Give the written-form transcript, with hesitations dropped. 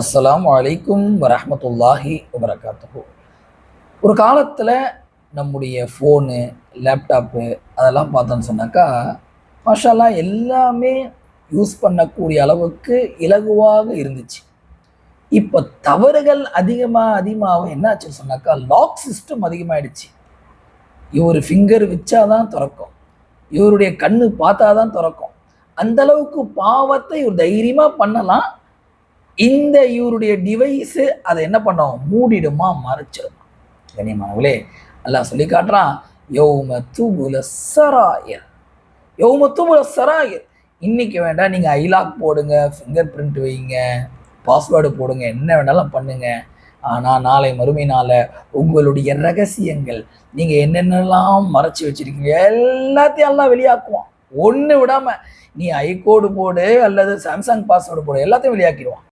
அஸ்ஸலாமு அலைக்கும் வரஹ்மத்துல்லாஹி வபரகாத்துஹு. ஒரு காலத்தில் நம்முடைய ஃபோனு, லேப்டாப்பு அதெல்லாம் பார்த்தோன்னு சொன்னாக்கா, மாஷா அல்லாஹ் எல்லாமே யூஸ் பண்ணக்கூடிய அளவுக்கு இலகுவாக இருந்துச்சு. இப்போ தவறுகள் அதிகமாக என்னாச்சுன்னு சொன்னாக்கா, லாக் சிஸ்டம் அதிகமாயிடுச்சு. இவர் ஃபிங்கர் வச்சா தான் தொறக்கும். இவருடைய கண்ணு பார்த்தா தான் தொறக்கும். அந்த அளவுக்கு பாவத்தை இவர் தைரியமா பண்ணலாம். இந்த இவருடைய டிவைஸு அதை என்ன பண்ணும்? மூடிடுமா, மறைச்சிடுமா. கண்ணியமானவர்களே, அல்லாஹ் சொல்லி காட்டுறான், யௌம துபுல ஸராயிர். யௌம துபுல ஸராயிர். இன்னைக்கு வேண்டாம், நீங்க ஐலாக் போடுங்க, ஃபிங்கர் பிரிண்ட் வைங்க, பாஸ்வேர்டு போடுங்க, என்ன வேணாலும் பண்ணுங்க. ஆனா நாளை மறுமை நாள உங்களுடைய ரகசியங்கள், நீங்க என்னென்னலாம் மறைச்சு வச்சிருக்கீங்க எல்லாத்தையும் அல்லாஹ் வெளியாக்குவான். ஒண்ணு விடாம. நீ ஐகோடு போடு அல்லது சாம்சங் பாஸ்வேர்டு போடு, எல்லாத்தையும் வெளியாக்கிடுவான்.